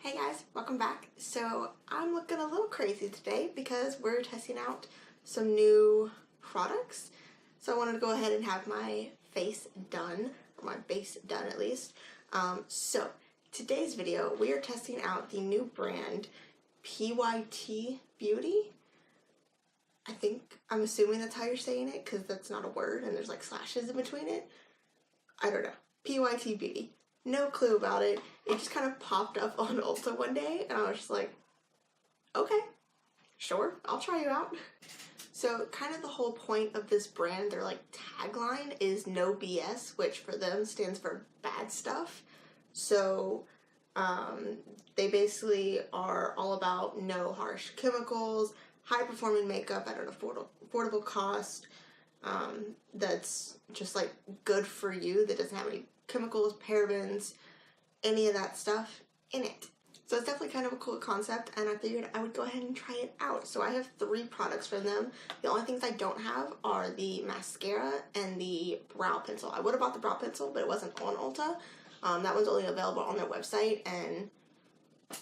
Hey guys, welcome back. So I'm looking a little crazy today because we're testing out some new products. So I wanted to go ahead and have my face done, or my base done at least. So today's video, we are testing out the new brand PYT Beauty. I'm assuming that's how you're saying it because that's not a word and there's like slashes in between it. I don't know. PYT Beauty. No clue about it. It just kind of popped up on Ulta one day and I was just like, okay, sure, I'll try you out. So kind of the whole point of this brand, their like tagline is no BS, which for them stands for bad stuff. So they basically are all about no harsh chemicals, high performing makeup at an affordable cost, that's just like good for you, that doesn't have any chemicals, parabens, any of that stuff in it. So it's definitely kind of a cool concept and I figured I would go ahead and try it out. So I have 3 products from them. The only things I don't have are the mascara and the brow pencil. I would have bought the brow pencil, but it wasn't on Ulta. That one's only available on their website, and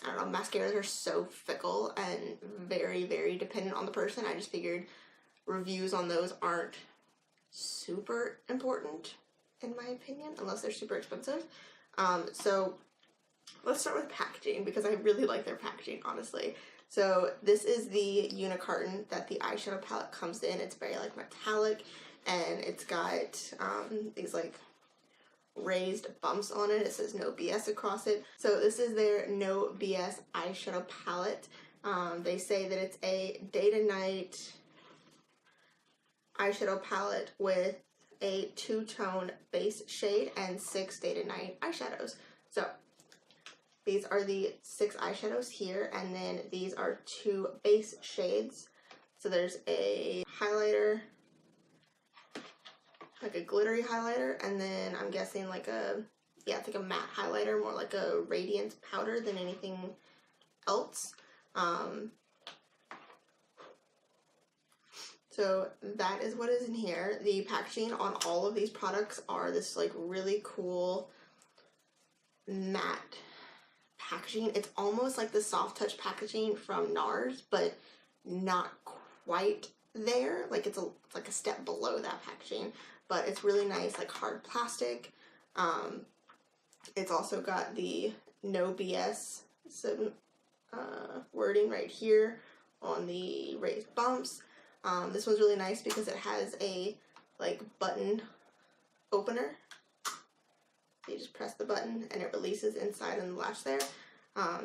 I don't know, mascaras are so fickle and very, very dependent on the person. I just figured reviews on those aren't super important in my opinion, unless they're super expensive. So let's start with packaging because I really like their packaging, honestly. So this is the unicarton that the eyeshadow palette comes in. It's very like metallic and it's got these like raised bumps on it. It says no BS across it. So this is their no BS eyeshadow palette. They say that it's a day to night eyeshadow palette with a 2-tone base shade and 6 day to night eyeshadows. So these are the 6 eyeshadows here, and then these are 2 base shades. So there's a highlighter, like a glittery highlighter, and then I'm guessing like it's like a matte highlighter, more like a radiance powder than anything else. So that is what is in here. The packaging on all of these products are this like really cool matte packaging. It's almost like the soft touch packaging from NARS, but not quite there. Like it's like a step below that packaging, but it's really nice, like hard plastic. It's also got the no BS wording right here on the raised bumps. This one's really nice because it has a like button opener. You just press the button and it releases inside in the lash there.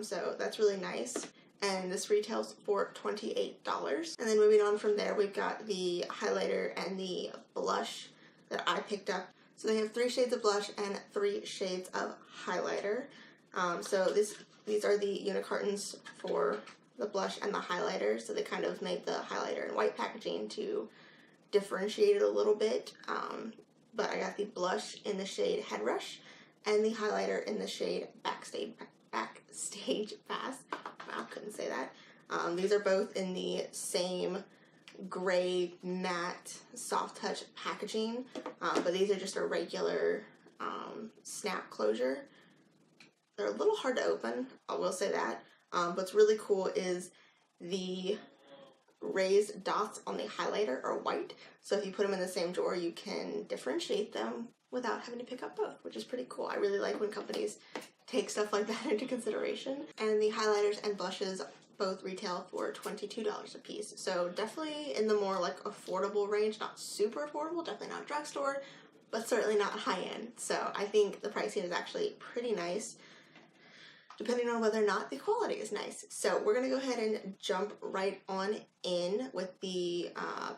So that's really nice. And this retails for $28. And then moving on from there, we've got the highlighter and the blush that I picked up. So they have 3 shades of blush and 3 shades of highlighter. So these are the unicartons for the blush and the highlighter, so they kind of made the highlighter in white packaging to differentiate it a little bit. But I got the blush in the shade Head Rush and the highlighter in the shade Backstage Pass. Wow, couldn't say that. These are both in the same gray matte soft touch packaging, but these are just a regular snap closure. They're a little hard to open, I will say that. What's really cool is the raised dots on the highlighter are white, so if you put them in the same drawer you can differentiate them without having to pick up both, which is pretty cool. I really like when companies take stuff like that into consideration. And the highlighters and blushes both retail for $22 a piece, so definitely in the more like affordable range. Not super affordable, definitely not drugstore, but certainly not high end. So I think the pricing is actually pretty nice, depending on whether or not the quality is nice. So we're gonna go ahead and jump right on in with the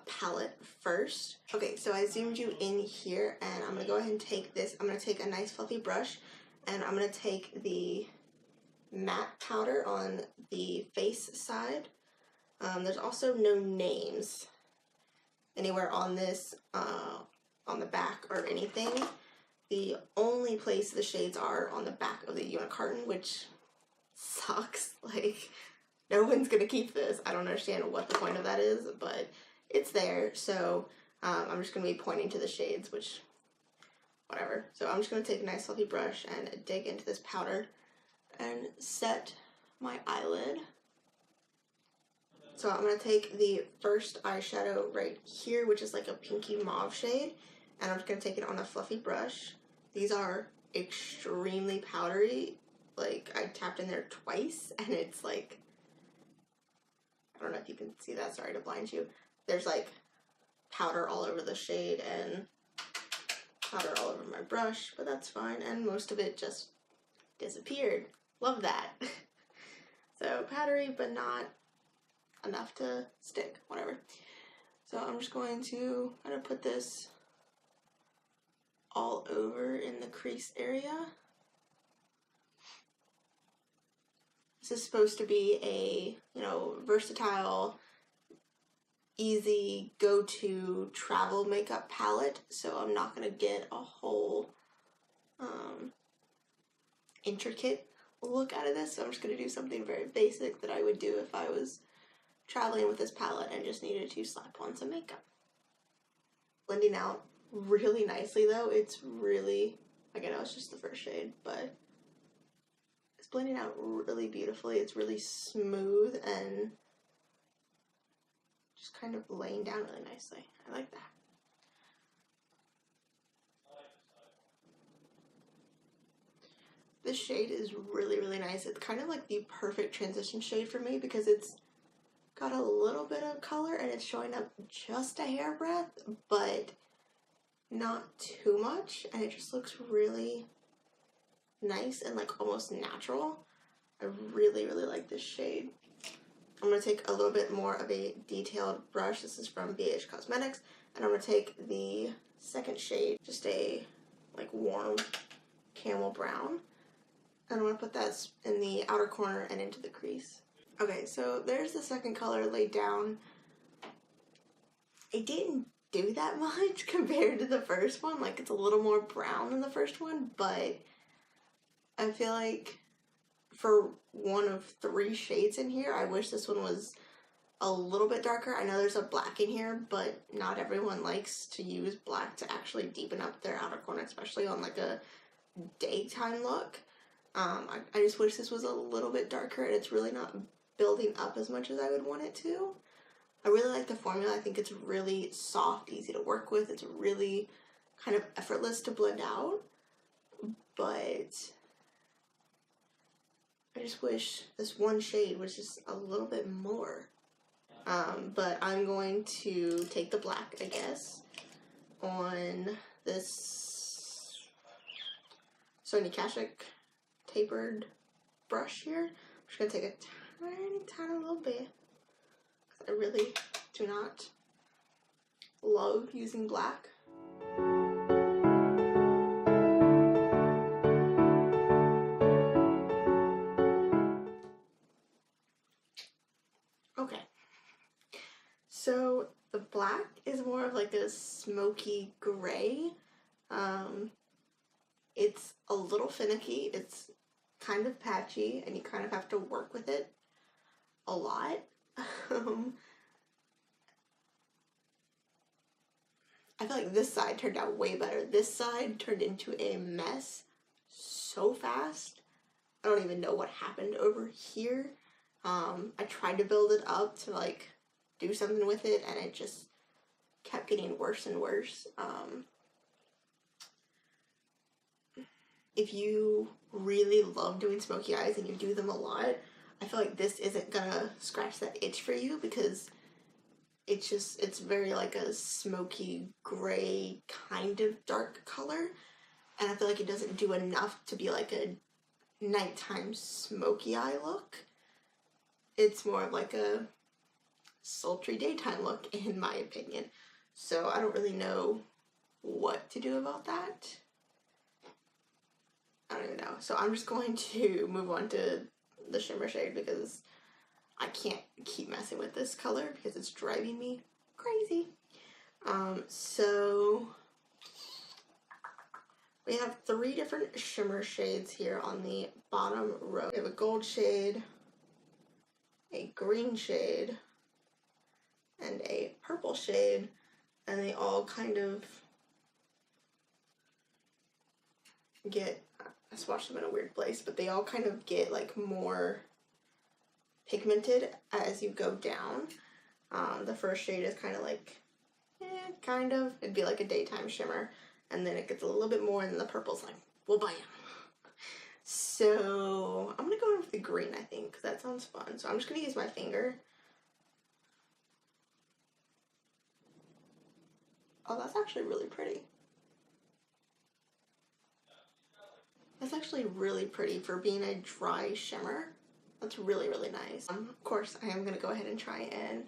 palette first. Okay, so I zoomed you in here and I'm gonna go ahead and take this. I'm gonna take a nice fluffy brush and I'm gonna take the matte powder on the face side. There's also no names anywhere on this, on the back or anything. The only place the shades are on the back of the unicarton, which sucks. Like, no one's gonna keep this. I don't understand what the point of that is, but it's there. So I'm just gonna be pointing to the shades, which, whatever. So I'm just gonna take a nice fluffy brush and dig into this powder and set my eyelid. So I'm going to take the first eyeshadow right here, which is like a pinky mauve shade, and I'm just going to take it on a fluffy brush. These are extremely powdery. Like, I tapped in there twice, and it's like, I don't know if you can see that, sorry to blind you. There's like powder all over the shade and powder all over my brush, but that's fine, and most of it just disappeared. Love that. So powdery, but not enough to stick, whatever. So I'm just going to kind of put this all over in the crease area. This is supposed to be a, you know, versatile, easy go-to travel makeup palette, so I'm not going to get a whole intricate look out of this, so I'm just going to do something very basic that I would do if I was traveling with this palette and just needed to slap on some makeup. Blending out really nicely though. It's really, like, I know it's just the first shade, but it's blending out really beautifully. It's really smooth and just kind of laying down really nicely. I like that. This shade is really, really nice. It's kind of like the perfect transition shade for me because it's got a little bit of color and it's showing up just a hair breadth, but not too much, and it just looks really nice and like almost natural. I really, really like this shade. I'm going to take a little bit more of a detailed brush. This is from BH Cosmetics, and I'm going to take the second shade, just a like warm camel brown, and I'm going to put that in the outer corner and into the crease. Okay, so there's the second color laid down. It didn't do that much compared to the first one. Like, it's a little more brown than the first one, but I feel like for one of 3 shades in here, I wish this one was a little bit darker. I know there's a black in here, but not everyone likes to use black to actually deepen up their outer corner, especially on like a daytime look. I just wish this was a little bit darker, and it's really not building up as much as I would want it to. I really like the formula. I think it's really soft, easy to work with. It's really kind of effortless to blend out, but I just wish this one shade was just a little bit more. But I'm going to take the black, I guess, on this Sonia Kashuk tapered brush here. I'm just going to take a tiny little bit. I really do not love using black. Okay, so the black is more of like a smoky gray. It's a little finicky, it's kind of patchy, and you kind of have to work with it a lot. I feel like this side turned out way better. This side turned into a mess so fast. I don't even know what happened over here. I tried to build it up to like do something with it, and it just kept getting worse and worse. If you really love doing smoky eyes and you do them a lot, I feel like this isn't gonna scratch that itch for you because it's very like a smoky gray kind of dark color, and I feel like it doesn't do enough to be like a nighttime smoky eye look. It's more of like a sultry daytime look in my opinion. So I don't really know what to do about that. I don't even know. So I'm just going to move on to the shimmer shade because I can't keep messing with this color because it's driving me crazy. So we have 3 different shimmer shades here on the bottom row. We have a gold shade, a green shade, and a purple shade, and they all kind of get, I swatched them in a weird place, but they all kind of get like more pigmented as you go down. The first shade is kind of like, kind of. It'd be like a daytime shimmer. And then it gets a little bit more, and then the purple's like, well, bam. So I'm going to go in with the green, I think, because that sounds fun. So I'm just going to use my finger. Oh, that's actually really pretty. That's actually really pretty for being a dry shimmer. That's really, really nice. Of course, I am going to go ahead and try and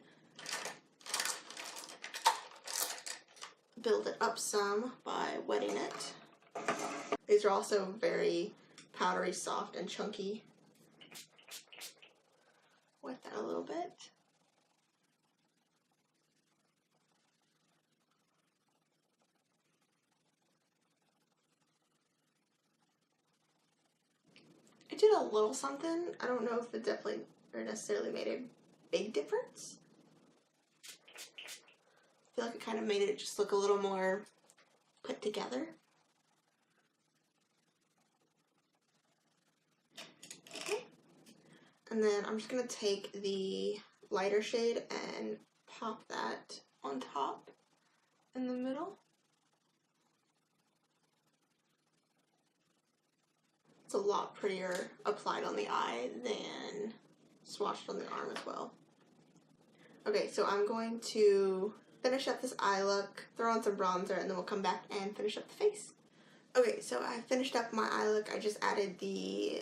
build it up some by wetting it. These are also very powdery, soft, and chunky. Wet that a little bit. I did a little something. I don't know if it definitely or necessarily made a big difference. I feel like it kind of made it just look a little more put together. Okay. And then I'm just going to take the lighter shade and pop that on top in the middle. It's a lot prettier applied on the eye than swatched on the arm as well. Okay, so I'm going to finish up this eye look, throw on some bronzer, and then we'll come back and finish up the face. Okay, so I finished up my eye look. I just added the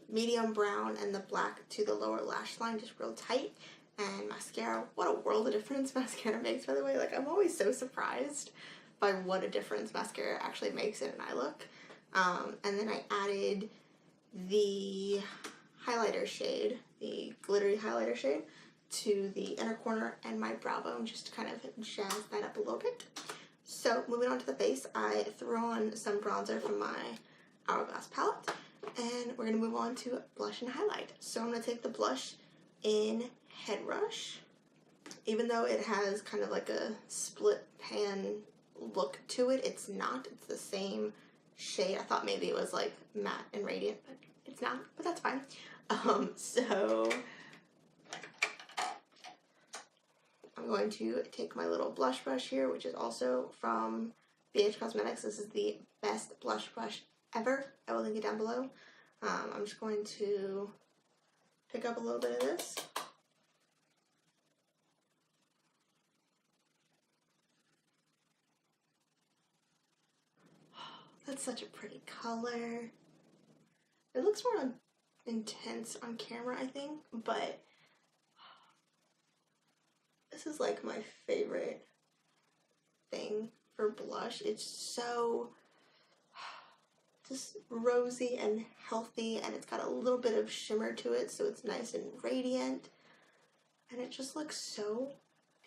medium brown and the black to the lower lash line, just real tight. And mascara, what a world of difference mascara makes, by the way. Like, I'm always so surprised by what a difference mascara actually makes in an eye look. And then I added the highlighter shade, the glittery highlighter shade, to the inner corner and my brow bone, just to kind of jazz that up a little bit. So moving on to the face, I threw on some bronzer from my Hourglass palette, and we're going to move on to blush and highlight. So I'm going to take the blush in Head Rush. Even though it has kind of like a split pan look to it, it's not. It's the same shade. I thought maybe it was like matte and radiant, but it's not, but that's fine. So I'm going to take my little blush brush here, which is also from BH Cosmetics. This is the best blush brush ever. I will link it down below. I'm just going to pick up a little bit of this. That's such a pretty color. It looks more intense on camera, I think, but this is like my favorite thing for blush. It's so just rosy and healthy, and it's got a little bit of shimmer to it, so it's nice and radiant, and it just looks so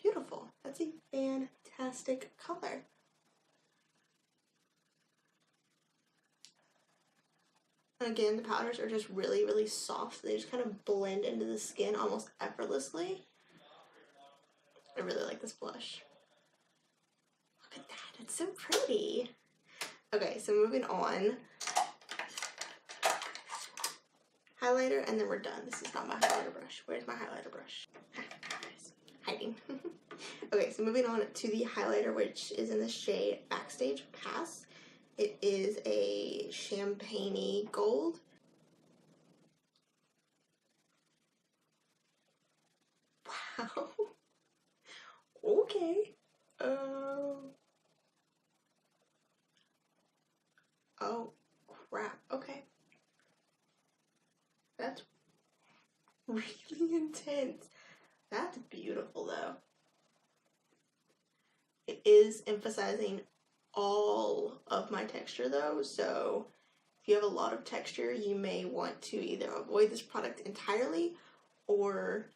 beautiful. That's a fantastic color. And again, the powders are just really, really soft. They just kind of blend into the skin almost effortlessly. I really like this blush. Look at that, it's so pretty. Okay, so moving on. Highlighter, and then we're done. This is not my highlighter brush. Where's my highlighter brush? Hiding. Okay, so moving on to the highlighter, which is in the shade Backstage Pass. It is a champagne-y gold. Wow. Okay. Oh, crap. Okay. That's really intense. That's beautiful, though. It is emphasizing all of my texture, though, so if you have a lot of texture, you may want to either avoid this product entirely or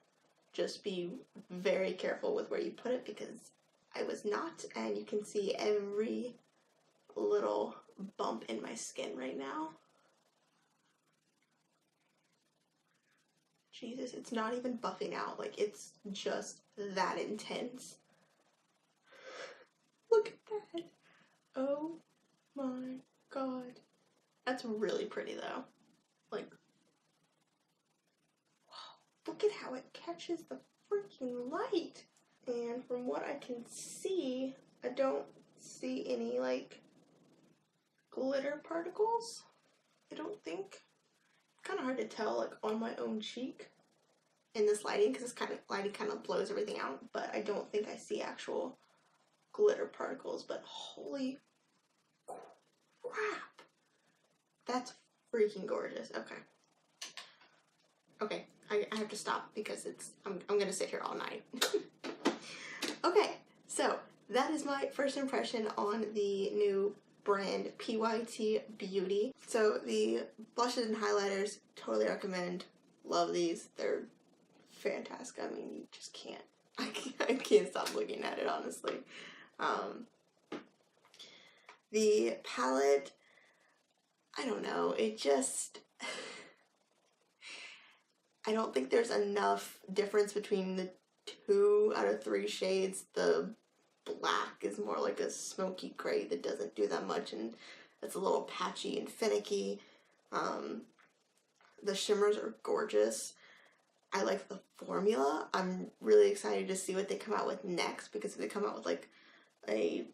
just be very careful with where you put it, because I was not, and you can see every little bump in my skin right now. Jesus, it's not even buffing out. Like, it's just that intense. Look at that. Oh my god. That's really pretty, though. Like, wow. look at how it catches the freaking light. And from what I can see, I don't see any like glitter particles. I don't think. Kind of hard to tell like on my own cheek in this lighting because this lighting kind of blows everything out, but I don't think I see actual glitter particles. But holy crap, that's freaking gorgeous. Okay, I have to stop because I'm gonna sit here all night. Okay, so that is my first impression on the new brand PYT Beauty. So the blushes and highlighters, totally recommend. Love these. They're fantastic. I mean, you just can't. I can't stop looking at it, honestly. The palette, I don't know. It just, I don't think there's enough difference between the 2 out of 3 shades. The black is more like a smoky gray that doesn't do that much, and it's a little patchy and finicky. The shimmers are gorgeous. I like the formula. I'm really excited to see what they come out with next, because if they come out with like a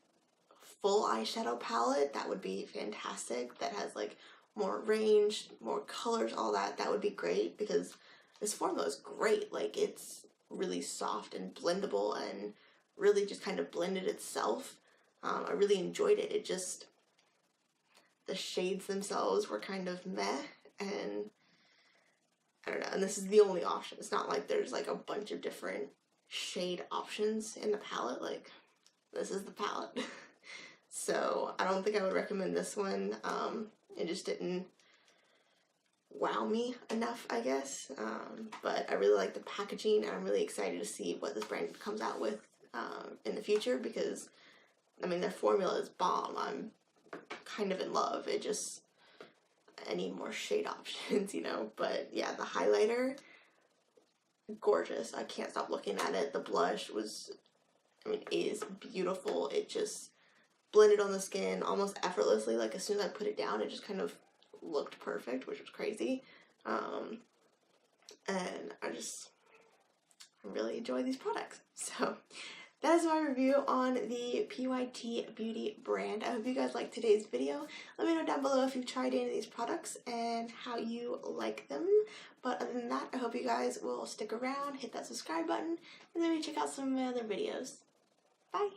full eyeshadow palette, that would be fantastic. That has like more range, more colors, all that. That would be great, because this formula is great. Like, it's really soft and blendable and really just kind of blended itself. I really enjoyed it. It just, the shades themselves were kind of meh, and I don't know, and this is the only option. It's not like there's like a bunch of different shade options in the palette. Like, this is the palette. So I don't think I would recommend this one. It just didn't wow me enough, I guess. But I really like the packaging, and I'm really excited to see what this brand comes out with in the future, because I mean, their formula is bomb. I'm kind of in love. It just, I need more shade options, you know. But yeah, the highlighter, gorgeous. I can't stop looking at it. The blush was, I mean, is beautiful. It just blended on the skin almost effortlessly. Like, as soon as I put it down, it just kind of looked perfect, which was crazy. And I really enjoy these products. So that is my review on the PYT Beauty brand. I hope you guys liked today's video. Let me know down below if you've tried any of these products and how you like them. But other than that, I hope you guys will stick around, hit that subscribe button, and maybe check out some of my other videos. Bye!